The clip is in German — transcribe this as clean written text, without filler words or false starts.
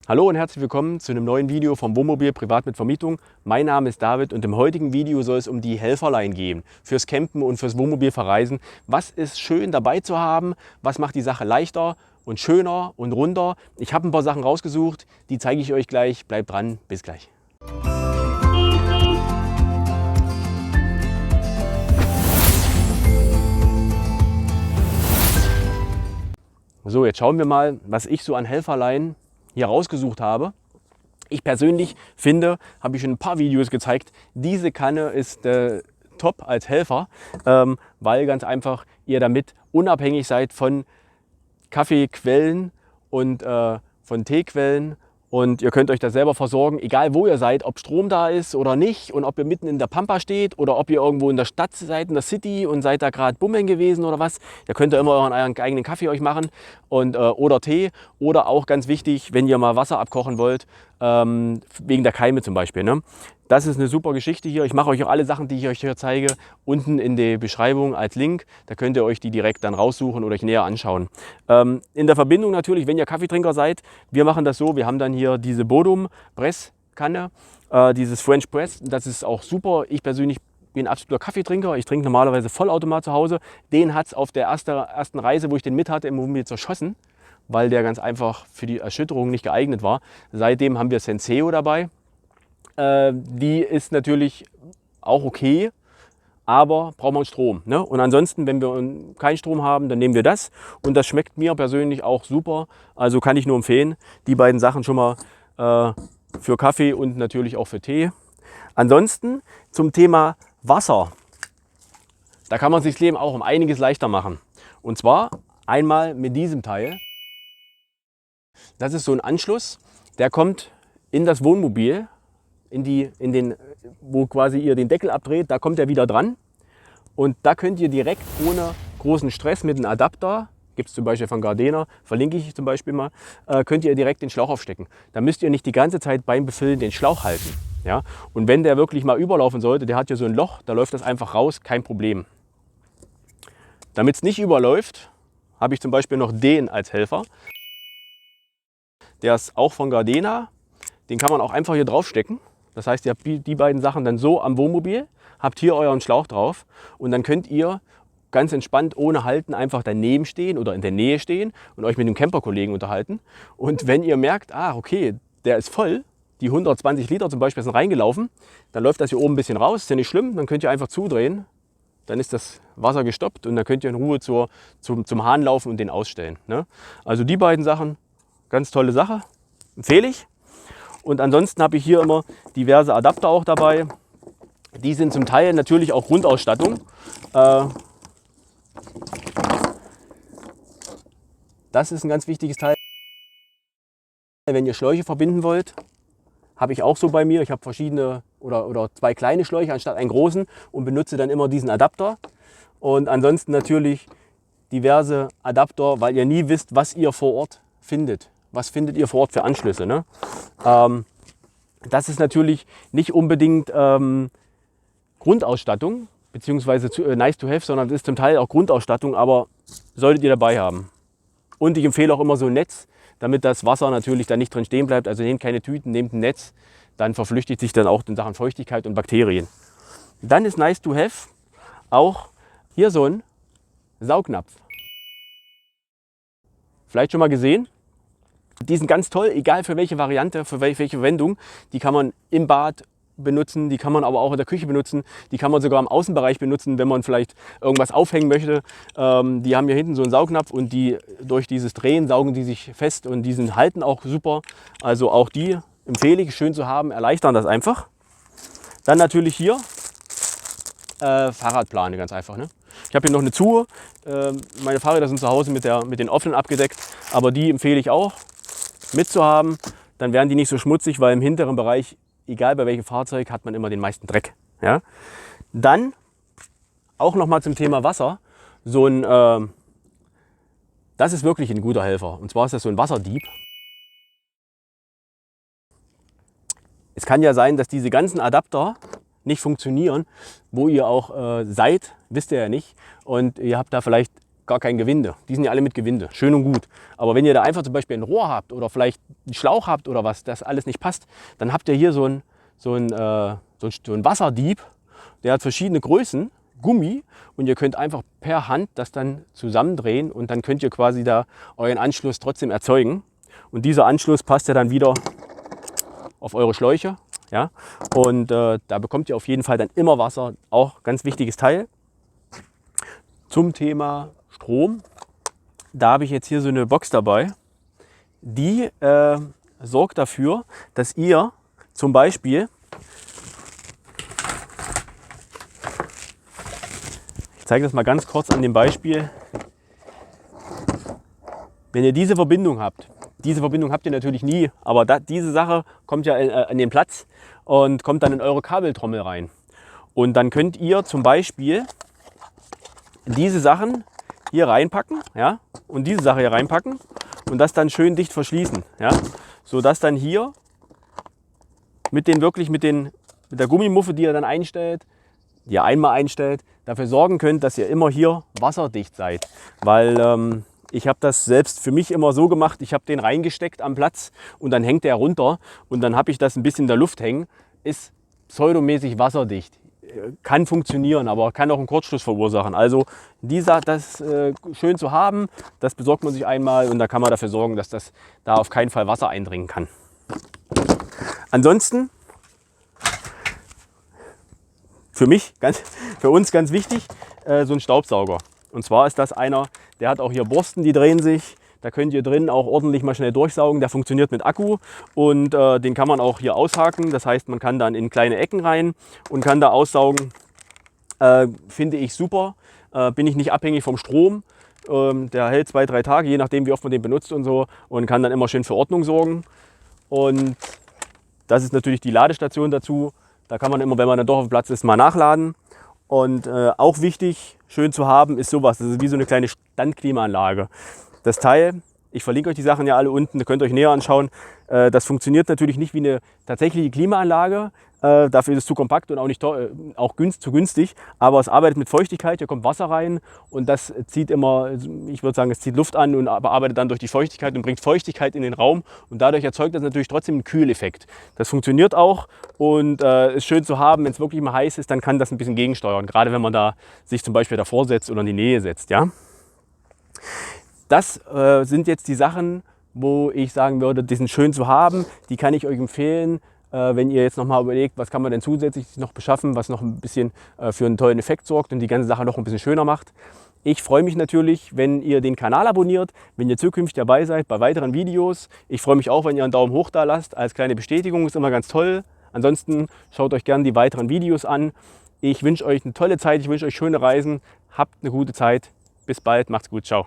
Hallo und herzlich willkommen zu einem neuen Video vom Wohnmobil Privat mit Vermietung. Mein Name ist David und im heutigen Video soll es um die Helferlein gehen. Fürs Campen und fürs Wohnmobilverreisen. Was ist schön dabei zu haben? Was macht die Sache leichter und schöner und runder? Ich habe ein paar Sachen rausgesucht, die zeige ich euch gleich. Bleibt dran, bis gleich. So, jetzt schauen wir mal, was ich so an Helferlein hier rausgesucht habe. Ich persönlich finde, habe ich schon ein paar Videos gezeigt, diese Kanne ist top als Helfer, weil ganz einfach ihr damit unabhängig seid von Kaffeequellen und von Teequellen. Und ihr könnt euch da selber versorgen, egal wo ihr seid, ob Strom da ist oder nicht und ob ihr mitten in der Pampa steht oder ob ihr irgendwo in der Stadt seid, in der City und seid da gerade bummeln gewesen oder was. Ihr könnt da immer euren eigenen Kaffee euch machen und, oder Tee oder auch ganz wichtig, wenn ihr mal Wasser abkochen wollt, wegen der Keime zum Beispiel. Ne? Das ist eine super Geschichte hier. Ich mache euch auch alle Sachen, die ich euch hier zeige, unten in die Beschreibung als Link. Da könnt ihr euch die direkt dann raussuchen oder euch näher anschauen. In der Verbindung natürlich, wenn ihr Kaffeetrinker seid, wir machen das so, wir haben dann hier diese Bodum Presskanne, dieses French Press. Das ist auch super. Ich persönlich bin absoluter Kaffeetrinker. Ich trinke normalerweise Vollautomat zu Hause. Den hat es auf der ersten Reise, wo ich den mit hatte, im Wohnmobil zerschossen, weil der ganz einfach für die Erschütterung nicht geeignet war. Seitdem haben wir Senseo dabei. Die ist natürlich auch okay, aber braucht man Strom. Ne? Und ansonsten, wenn wir keinen Strom haben, dann nehmen wir das. Und das schmeckt mir persönlich auch super. Also kann ich nur empfehlen, die beiden Sachen schon mal für Kaffee und natürlich auch für Tee. Ansonsten zum Thema Wasser. Da kann man sich das Leben auch um einiges leichter machen. Und zwar einmal mit diesem Teil. Das ist so ein Anschluss, der kommt in das Wohnmobil, wo quasi ihr den Deckel abdreht, da kommt er wieder dran. Und da könnt ihr direkt ohne großen Stress mit einem Adapter, gibt es zum Beispiel von Gardena, verlinke ich zum Beispiel mal, könnt ihr direkt den Schlauch aufstecken. Da müsst ihr nicht die ganze Zeit beim Befüllen den Schlauch halten. Ja? Und wenn der wirklich mal überlaufen sollte, der hat hier so ein Loch, da läuft das einfach raus, kein Problem. Damit es nicht überläuft, habe ich zum Beispiel noch den als Helfer. Der ist auch von Gardena, den kann man auch einfach hier drauf stecken. Das heißt, ihr habt die beiden Sachen dann so am Wohnmobil, habt hier euren Schlauch drauf und dann könnt ihr ganz entspannt ohne Halten einfach daneben stehen oder in der Nähe stehen und euch mit dem Camperkollegen unterhalten. Und wenn ihr merkt, okay, der ist voll, die 120 Liter zum Beispiel sind reingelaufen, dann läuft das hier oben ein bisschen raus, ist ja nicht schlimm, dann könnt ihr einfach zudrehen, dann ist das Wasser gestoppt und dann könnt ihr in Ruhe zum Hahn laufen und den ausstellen. Ne? Also die beiden Sachen, ganz tolle Sache, empfehle ich. Und ansonsten habe ich hier immer diverse Adapter auch dabei. Die sind zum Teil natürlich auch Grundausstattung. Das ist ein ganz wichtiges Teil. Wenn ihr Schläuche verbinden wollt, habe ich auch so bei mir. Ich habe verschiedene oder zwei kleine Schläuche anstatt einen großen und benutze dann immer diesen Adapter. Und ansonsten natürlich diverse Adapter, weil ihr nie wisst, was ihr vor Ort findet. Was findet ihr vor Ort für Anschlüsse? Ne? Das ist natürlich nicht unbedingt Grundausstattung, beziehungsweise nice to have, sondern das ist zum Teil auch Grundausstattung, aber solltet ihr dabei haben. Und ich empfehle auch immer so ein Netz, damit das Wasser natürlich da nicht drin stehen bleibt. Also nehmt keine Tüten, nehmt ein Netz, dann verflüchtigt sich dann auch in Sachen Feuchtigkeit und Bakterien. Dann ist nice to have auch hier so ein Saugnapf. Vielleicht schon mal gesehen? Die sind ganz toll, egal für welche Variante, für welche Verwendung. Die kann man im Bad benutzen, die kann man aber auch in der Küche benutzen, die kann man sogar im Außenbereich benutzen, wenn man vielleicht irgendwas aufhängen möchte. Die haben hier hinten so einen Saugnapf und durch dieses Drehen saugen die sich fest und die halten auch super. Also auch die empfehle ich, schön zu haben, erleichtern das einfach. Dann natürlich hier Fahrradplane, ganz einfach. Ne? Ich habe hier noch eine Zuhe. Meine Fahrräder sind zu Hause mit den offenen abgedeckt, aber die empfehle ich auch mitzuhaben, dann werden die nicht so schmutzig, weil im hinteren Bereich, egal bei welchem Fahrzeug, hat man immer den meisten Dreck. Ja? Dann auch noch mal zum Thema Wasser. Das ist wirklich ein guter Helfer. Und zwar ist das so ein Wasserdieb. Es kann ja sein, dass diese ganzen Adapter nicht funktionieren, wo ihr auch seid, wisst ihr ja nicht. Und ihr habt da vielleicht gar kein Gewinde. Die sind ja alle mit Gewinde, schön und gut. Aber wenn ihr da einfach zum Beispiel ein Rohr habt oder vielleicht einen Schlauch habt oder was, das alles nicht passt, dann habt ihr hier so einen Wasserdieb, der hat verschiedene Größen, Gummi, und ihr könnt einfach per Hand das dann zusammendrehen und dann könnt ihr quasi da euren Anschluss trotzdem erzeugen. Und dieser Anschluss passt ja dann wieder auf eure Schläuche. Ja? Und da bekommt ihr auf jeden Fall dann immer Wasser, auch ganz wichtiges Teil. Zum Thema Strom, da habe ich jetzt hier so eine Box dabei, die sorgt dafür, dass ihr zum Beispiel, ich zeige das mal ganz kurz an dem Beispiel, wenn ihr diese Verbindung habt ihr natürlich nie, aber diese Sache kommt ja an den Platz und kommt dann in eure Kabeltrommel rein. Und dann könnt ihr zum Beispiel diese Sachen hier reinpacken, ja, und diese Sache hier reinpacken und das dann schön dicht verschließen, ja, sodass dann hier mit der Gummimuffe, die ihr dann einstellt, die ihr einmal einstellt, dafür sorgen könnt, dass ihr immer hier wasserdicht seid. Weil ich habe das selbst für mich immer so gemacht, ich habe den reingesteckt am Platz und dann hängt der runter und dann habe ich das ein bisschen in der Luft hängen, ist pseudomäßig wasserdicht. Kann funktionieren, aber kann auch einen Kurzschluss verursachen. Also das schön zu haben, das besorgt man sich einmal und da kann man dafür sorgen, dass das da auf keinen Fall Wasser eindringen kann. Ansonsten für uns ganz wichtig, so ein Staubsauger. Und zwar ist das einer, der hat auch hier Borsten, die drehen sich. Da könnt ihr drin auch ordentlich mal schnell durchsaugen. Der funktioniert mit Akku und den kann man auch hier aushaken. Das heißt, man kann dann in kleine Ecken rein und kann da aussaugen. Finde ich super. Bin ich nicht abhängig vom Strom. Der hält 2-3 Tage, je nachdem wie oft man den benutzt und so, und kann dann immer schön für Ordnung sorgen. Und das ist natürlich die Ladestation dazu. Da kann man immer, wenn man dann doch auf dem Platz ist, mal nachladen. Und auch wichtig, schön zu haben, ist sowas. Das ist wie so eine kleine Standklimaanlage. Das Teil, ich verlinke euch die Sachen ja alle unten, da könnt ihr euch näher anschauen. Das funktioniert natürlich nicht wie eine tatsächliche Klimaanlage. Dafür ist es zu kompakt und auch nicht zu günstig. Aber es arbeitet mit Feuchtigkeit, hier kommt Wasser rein und das zieht immer, ich würde sagen, es zieht Luft an und arbeitet dann durch die Feuchtigkeit und bringt Feuchtigkeit in den Raum. Und dadurch erzeugt das natürlich trotzdem einen Kühleffekt. Das funktioniert auch und ist schön zu haben, wenn es wirklich mal heiß ist, dann kann das ein bisschen gegensteuern. Gerade wenn man da sich zum Beispiel davor setzt oder in die Nähe setzt. Ja? Das sind jetzt die Sachen, wo ich sagen würde, die sind schön zu haben. Die kann ich euch empfehlen, wenn ihr jetzt nochmal überlegt, was kann man denn zusätzlich noch beschaffen, was noch ein bisschen für einen tollen Effekt sorgt und die ganze Sache noch ein bisschen schöner macht. Ich freue mich natürlich, wenn ihr den Kanal abonniert, wenn ihr zukünftig dabei seid bei weiteren Videos. Ich freue mich auch, wenn ihr einen Daumen hoch da lasst, als kleine Bestätigung, ist immer ganz toll. Ansonsten schaut euch gerne die weiteren Videos an. Ich wünsche euch eine tolle Zeit, ich wünsche euch schöne Reisen, habt eine gute Zeit. Bis bald, macht's gut, ciao.